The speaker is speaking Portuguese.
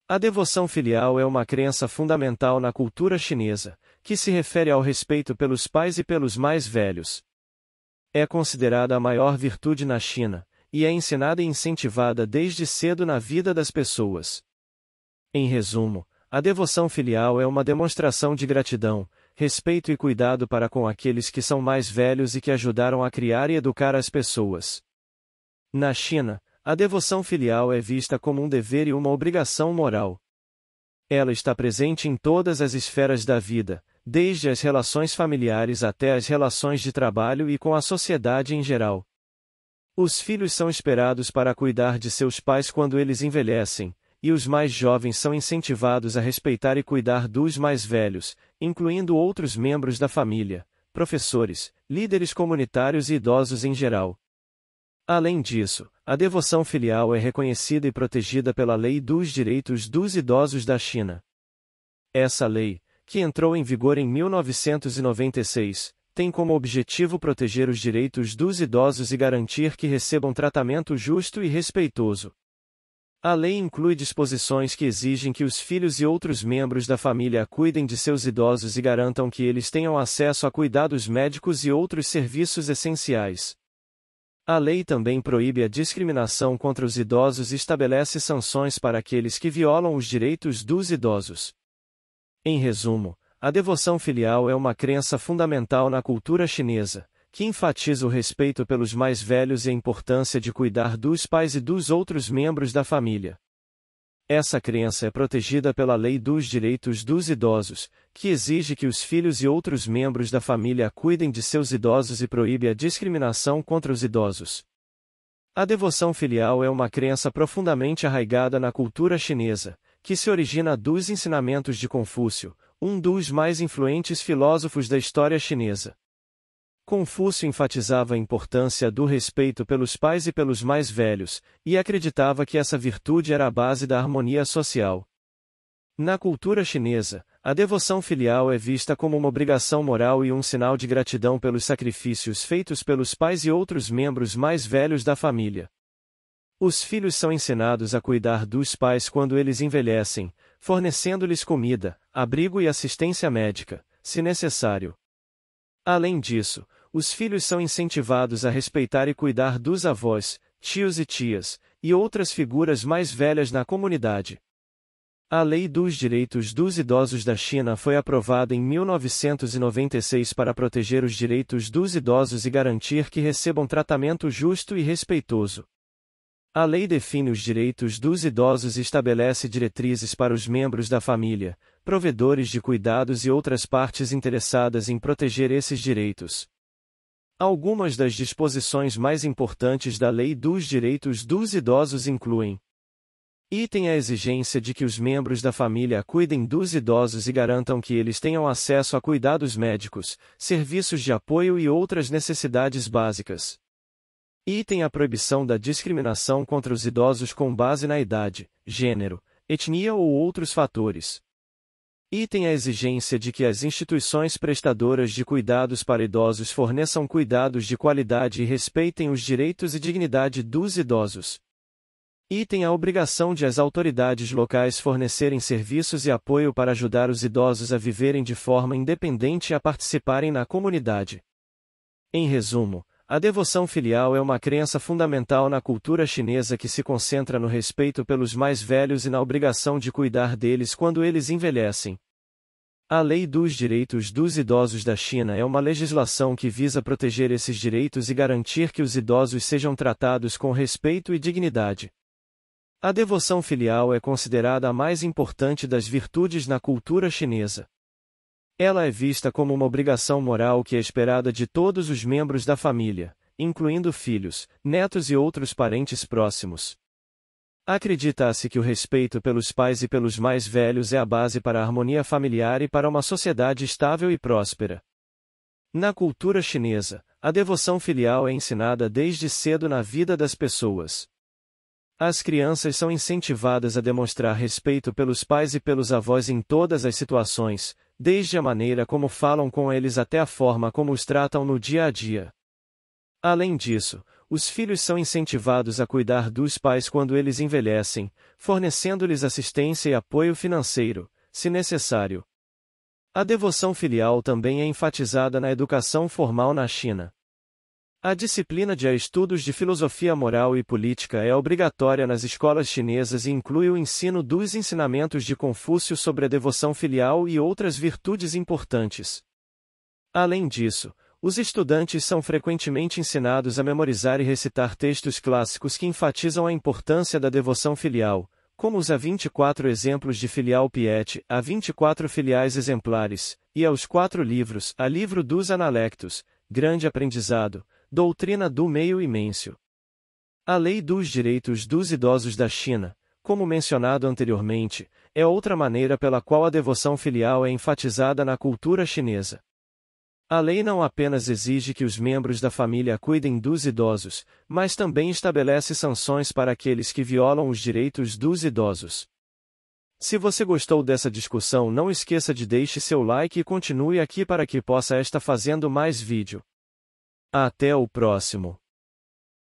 A devoção filial é uma crença fundamental na cultura chinesa, que se refere ao respeito pelos pais e pelos mais velhos. É considerada a maior virtude na China, e é ensinada e incentivada desde cedo na vida das pessoas. Em resumo, a devoção filial é uma demonstração de gratidão, respeito e cuidado para com aqueles que são mais velhos e que ajudaram a criar e educar as pessoas. Na China, a devoção filial é vista como um dever e uma obrigação moral. Ela está presente em todas as esferas da vida, desde as relações familiares até as relações de trabalho e com a sociedade em geral. Os filhos são esperados para cuidar de seus pais quando eles envelhecem, e os mais jovens são incentivados a respeitar e cuidar dos mais velhos, incluindo outros membros da família, professores, líderes comunitários e idosos em geral. Além disso, a devoção filial é reconhecida e protegida pela Lei dos Direitos dos Idosos da China. Essa lei, que entrou em vigor em 1996, tem como objetivo proteger os direitos dos idosos e garantir que recebam tratamento justo e respeitoso. A lei inclui disposições que exigem que os filhos e outros membros da família cuidem de seus idosos e garantam que eles tenham acesso a cuidados médicos e outros serviços essenciais. A lei também proíbe a discriminação contra os idosos e estabelece sanções para aqueles que violam os direitos dos idosos. Em resumo, a devoção filial é uma crença fundamental na cultura chinesa, que enfatiza o respeito pelos mais velhos e a importância de cuidar dos pais e dos outros membros da família. Essa crença é protegida pela Lei dos Direitos dos Idosos, que exige que os filhos e outros membros da família cuidem de seus idosos e proíbe a discriminação contra os idosos. A devoção filial é uma crença profundamente arraigada na cultura chinesa, que se origina dos ensinamentos de Confúcio, um dos mais influentes filósofos da história chinesa. Confúcio enfatizava a importância do respeito pelos pais e pelos mais velhos, e acreditava que essa virtude era a base da harmonia social. Na cultura chinesa, a devoção filial é vista como uma obrigação moral e um sinal de gratidão pelos sacrifícios feitos pelos pais e outros membros mais velhos da família. Os filhos são ensinados a cuidar dos pais quando eles envelhecem, fornecendo-lhes comida, abrigo e assistência médica, se necessário. Além disso, os filhos são incentivados a respeitar e cuidar dos avós, tios e tias, e outras figuras mais velhas na comunidade. A Lei dos Direitos dos Idosos da China foi aprovada em 1996 para proteger os direitos dos idosos e garantir que recebam tratamento justo e respeitoso. A lei define os direitos dos idosos e estabelece diretrizes para os membros da família, provedores de cuidados e outras partes interessadas em proteger esses direitos. Algumas das disposições mais importantes da Lei dos Direitos dos Idosos incluem: item a exigência de que os membros da família cuidem dos idosos e garantam que eles tenham acesso a cuidados médicos, serviços de apoio e outras necessidades básicas. Item a proibição da discriminação contra os idosos com base na idade, gênero, etnia ou outros fatores. Item a exigência de que as instituições prestadoras de cuidados para idosos forneçam cuidados de qualidade e respeitem os direitos e dignidade dos idosos. Item a obrigação de as autoridades locais fornecerem serviços e apoio para ajudar os idosos a viverem de forma independente e a participarem na comunidade. Em resumo, a devoção filial é uma crença fundamental na cultura chinesa que se concentra no respeito pelos mais velhos e na obrigação de cuidar deles quando eles envelhecem. A Lei dos Direitos dos Idosos da China é uma legislação que visa proteger esses direitos e garantir que os idosos sejam tratados com respeito e dignidade. A devoção filial é considerada a mais importante das virtudes na cultura chinesa. Ela é vista como uma obrigação moral que é esperada de todos os membros da família, incluindo filhos, netos e outros parentes próximos. Acredita-se que o respeito pelos pais e pelos mais velhos é a base para a harmonia familiar e para uma sociedade estável e próspera. Na cultura chinesa, a devoção filial é ensinada desde cedo na vida das pessoas. As crianças são incentivadas a demonstrar respeito pelos pais e pelos avós em todas as situações, desde a maneira como falam com eles até a forma como os tratam no dia a dia. Além disso, os filhos são incentivados a cuidar dos pais quando eles envelhecem, fornecendo-lhes assistência e apoio financeiro, se necessário. A devoção filial também é enfatizada na educação formal na China. A disciplina de estudos de filosofia moral e política é obrigatória nas escolas chinesas e inclui o ensino dos ensinamentos de Confúcio sobre a devoção filial e outras virtudes importantes. Além disso, os estudantes são frequentemente ensinados a memorizar e recitar textos clássicos que enfatizam a importância da devoção filial, como os A24 exemplos de filial piety, a 24 filiais exemplares, e aos 4 livros, a livro dos Analectos, grande aprendizado, doutrina do meio imenso. A Lei dos Direitos dos Idosos da China, como mencionado anteriormente, é outra maneira pela qual a devoção filial é enfatizada na cultura chinesa. A lei não apenas exige que os membros da família cuidem dos idosos, mas também estabelece sanções para aqueles que violam os direitos dos idosos. Se você gostou dessa discussão, não esqueça de deixar seu like e continue aqui para que possa estar fazendo mais vídeo. Até o próximo.